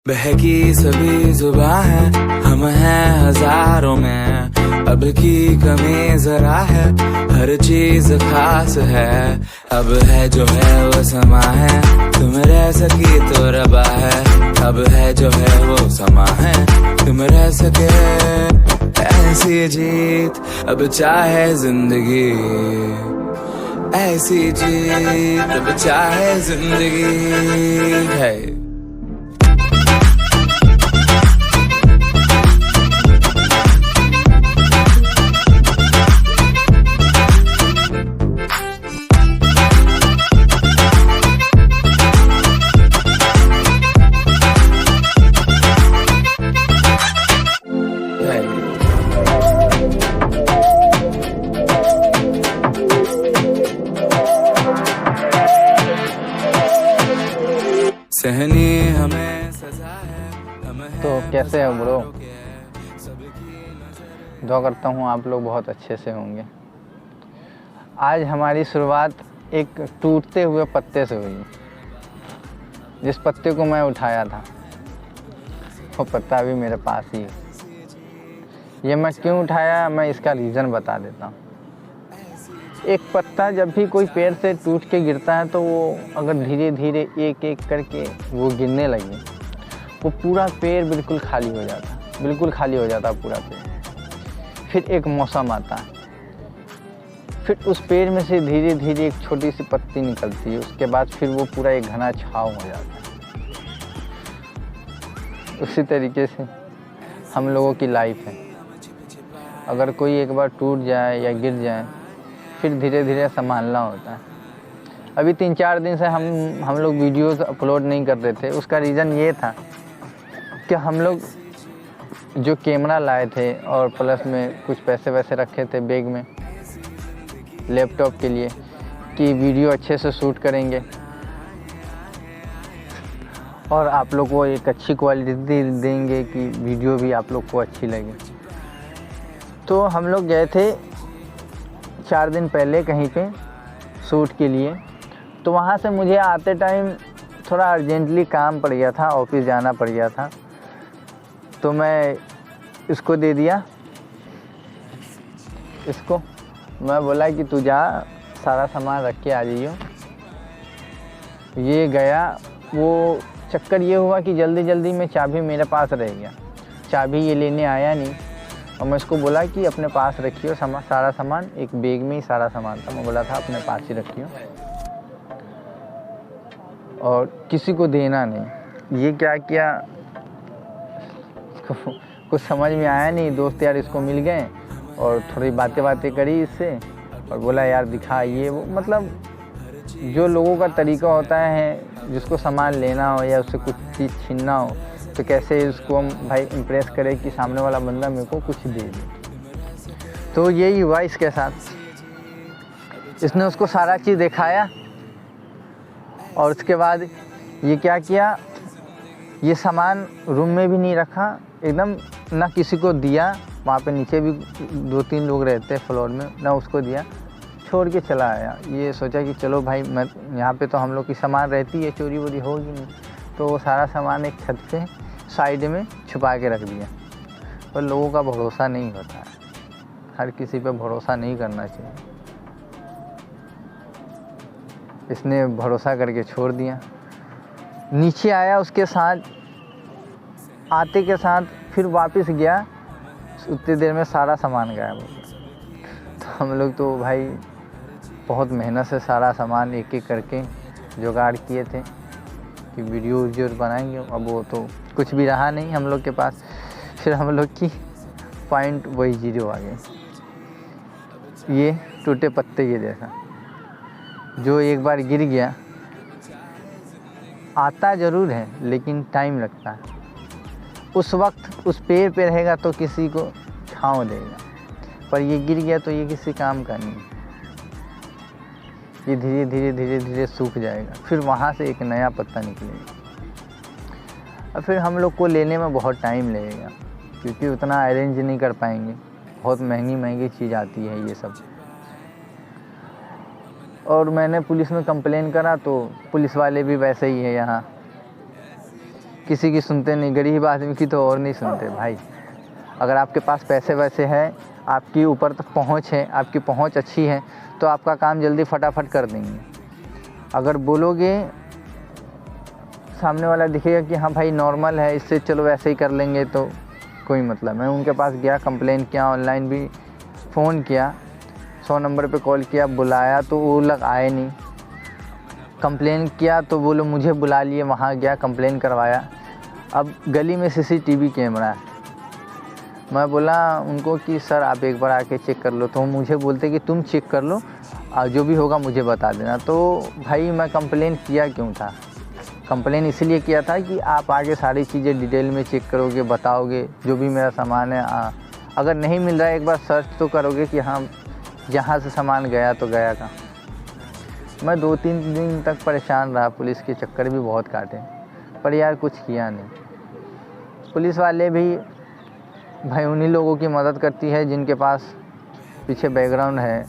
बहकी सभी जुबां है, हम हैं हजारों में। अब की कमी जरा है, हर चीज खास है। अब है जो है वो समा है, तुम रह सकी तो रबा है। अब है जो है वो समा है, तुम रह सके ऐसी जीत। अब चाहे जिंदगी ऐसी जीत, अब चाहे जिंदगी है। सहनी हमें सजा है, हम हैं तो कैसे हो ब्रो? सबकी नजर। दुआ करता हूँ आप लोग बहुत अच्छे से होंगे। आज हमारी शुरुआत एक टूटते हुए पत्ते से हुई। जिस पत्ते को मैं उठाया था वो पत्ता अभी मेरे पास ही है। ये मैं क्यों उठाया, मैं इसका रीज़न बता देता हूँ। एक पत्ता जब भी कोई पेड़ से टूट के गिरता है तो वो अगर धीरे धीरे एक एक करके वो गिरने लगे, वो पूरा पेड़ बिल्कुल खाली हो जाता, बिल्कुल खाली हो जाता पूरा पेड़। फिर एक मौसम आता है, फिर उस पेड़ में से धीरे धीरे एक छोटी सी पत्ती निकलती है। उसके बाद फिर वो पूरा एक घना छांव हो जाता है। उसी तरीके से हम लोगों की लाइफ है। अगर कोई एक बार टूट जाए या गिर जाए, फिर धीरे धीरे संभालना होता है। अभी 3-4 दिन से हम लोग वीडियोस अपलोड नहीं कर रहे थे। उसका रीज़न ये था कि हम लोग जो कैमरा लाए थे और प्लस में कुछ पैसे वैसे रखे थे बैग में लैपटॉप के लिए कि वीडियो अच्छे से शूट करेंगे और आप लोग को एक अच्छी क्वालिटी देंगे कि वीडियो भी आप लोग को अच्छी लगे। तो हम लोग गए थे 4 दिन पहले कहीं पे शूट के लिए। तो वहाँ से मुझे आते टाइम थोड़ा अर्जेंटली काम पड़ गया था, ऑफिस जाना पड़ गया था। तो मैं इसको दे दिया, इसको मैं बोला कि तू जा सारा सामान रख के आ जाइयो। ये गया। वो चक्कर ये हुआ कि जल्दी जल्दी में चाबी मेरे पास रह गया, चाबी ये लेने आया नहीं। और मैं इसको बोला कि अपने पास रखियो सारा सामान। एक बैग में ही सारा सामान था, मैं बोला था अपने पास ही रखियो और किसी को देना नहीं। ये क्या किया कुछ समझ में आया नहीं। दोस्त यार इसको मिल गए और थोड़ी बातें करी इससे और बोला यार दिखा ये वो। मतलब जो लोगों का तरीका होता है, जिसको सामान लेना हो या उससे कुछ चीज़ छीनना हो तो कैसे इसको हम भाई इम्प्रेस करें कि सामने वाला बंदा मेरे को कुछ दे दे। तो यही हुआ इसके साथ। इसने उसको सारा चीज़ दिखाया और उसके बाद ये क्या किया, ये सामान रूम में भी नहीं रखा, एकदम ना किसी को दिया। वहाँ पे नीचे भी 2-3 लोग रहते हैं फ्लोर में, ना उसको दिया, छोड़ के चला आया। ये सोचा कि चलो भाई मैं यहाँ पे तो हम लोग की सामान रहती है, चोरी वोरी होगी नहीं। तो वो सारा सामान एक छत पे साइड में छुपा के रख दिया। पर लोगों का भरोसा नहीं होता है, हर किसी पे भरोसा नहीं करना चाहिए। इसने भरोसा करके छोड़ दिया। नीचे आया, उसके साथ आते के साथ फिर वापस गया, उतनी देर में सारा सामान गायब हो गया। तो हम लोग तो भाई बहुत मेहनत से सारा सामान एक एक करके जुगाड़ किए थे कि वीडियो बनाएंगे। अब वो तो कुछ भी रहा नहीं हम लोग के पास। फिर हम लोग की पॉइंट वही 0 आ गए। ये टूटे पत्ते के जैसा, जो एक बार गिर गया आता ज़रूर है लेकिन टाइम लगता है। उस वक्त उस पेड़ पे रहेगा तो किसी को छाँव देगा, पर ये गिर गया तो ये किसी काम का नहीं। ये धीरे धीरे सूख जाएगा, फिर वहाँ से एक नया पत्ता निकलेगा। और फिर हम लोग को लेने में बहुत टाइम लगेगा क्योंकि उतना अरेंज नहीं कर पाएंगे। बहुत महंगी चीज़ आती है ये सब। और मैंने पुलिस में कंप्लेन करा तो पुलिस वाले भी वैसे ही है यहाँ किसी की सुनते नहीं, गरीब आदमी की तो और नहीं सुनते भाई। अगर आपके पास पैसे वैसे हैं, आपकी ऊपर तक पहुंच है, आपकी पहुंच अच्छी है, तो आपका काम जल्दी फटाफट कर देंगे। अगर बोलोगे, सामने वाला दिखेगा कि हाँ भाई नॉर्मल है, इससे चलो वैसे ही कर लेंगे, तो कोई मतलब। मैं उनके पास गया, कंप्लेन किया, ऑनलाइन भी फ़ोन किया, 100 नंबर पे कॉल किया, बुलाया तो वो लोग आए नहीं। कंप्लेन किया तो वो लोग मुझे बुला लिए, वहाँ गया, कंप्लेन करवाया। अब गली में CCTV कैमरा है। मैं बोला उनको कि सर आप एक बार आके चेक कर लो, तो मुझे बोलते कि तुम चेक कर लो और जो भी होगा मुझे बता देना। तो भाई मैं कंप्लेन किया क्यों था? कंप्लेन इसलिए किया था कि आप आगे सारी चीज़ें डिटेल में चेक करोगे, बताओगे जो भी मेरा सामान है। अगर नहीं मिल रहा है, एक बार सर्च तो करोगे कि हाँ जहाँ से सामान गया तो गया कहाँ। मैं 2-3 दिन तक परेशान रहा, पुलिस के चक्कर भी बहुत काटे, पर यार कुछ किया नहीं। पुलिस वाले भी भाई उन्हीं लोगों की मदद करती है जिनके पास पीछे बैकग्राउंड है,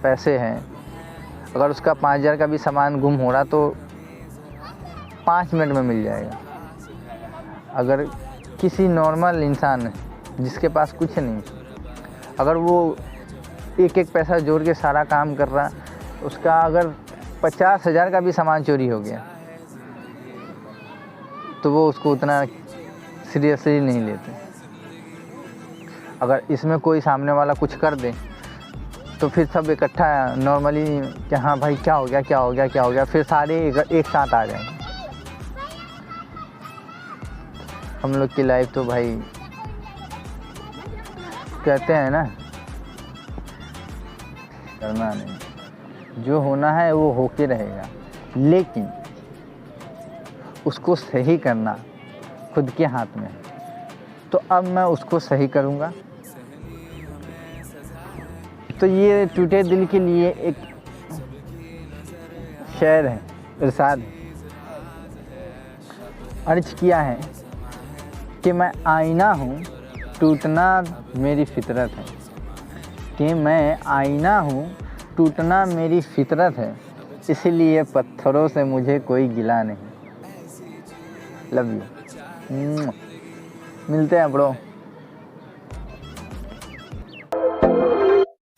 पैसे हैं। अगर उसका 5,000 का भी सामान गुम हो रहा तो 5 मिनट में मिल जाएगा। अगर किसी नॉर्मल इंसान जिसके पास कुछ नहीं, अगर वो एक एक पैसा जोड़ के सारा काम कर रहा, उसका अगर 50,000 का भी सामान चोरी हो गया तो वो उसको उतना सीरियसली नहीं लेते। अगर इसमें कोई सामने वाला कुछ कर दे तो फिर सब इकट्ठा नॉर्मली कि हाँ भाई क्या हो गया, क्या हो गया, क्या हो गया, फिर सारे एक साथ आ जाएंगे। हम लोग की लाइफ तो भाई कहते हैं ना, करना नहीं, जो होना है वो होके रहेगा, लेकिन उसको सही करना खुद के हाथ में है। तो अब मैं उसको सही करूँगा। तो ये टूटे दिल के लिए एक शेर है, इरशाद अर्ज किया है कि मैं आईना हूँ, टूटना मेरी फितरत है, कि मैं आईना हूँ, टूटना मेरी फितरत है, इसलिए पत्थरों से मुझे कोई गिला नहीं। Love you. मिलते हैं ब्रो।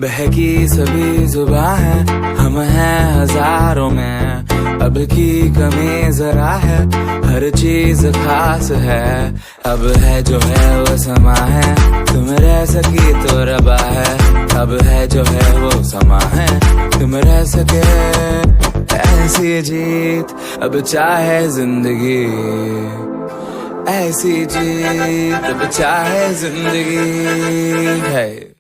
बहकी सभी जुबां है, हम हैं हजारों में, अब की कमी जरा है, हर चीज खास है। अब है जो है वो समा है, तुम रह सकी तो रबा है। अब है जो है वो समा है, तुम रह सके ऐसी जीत। अब चाहे जिंदगी ऐसी जीत, अब चाहे जिंदगी है।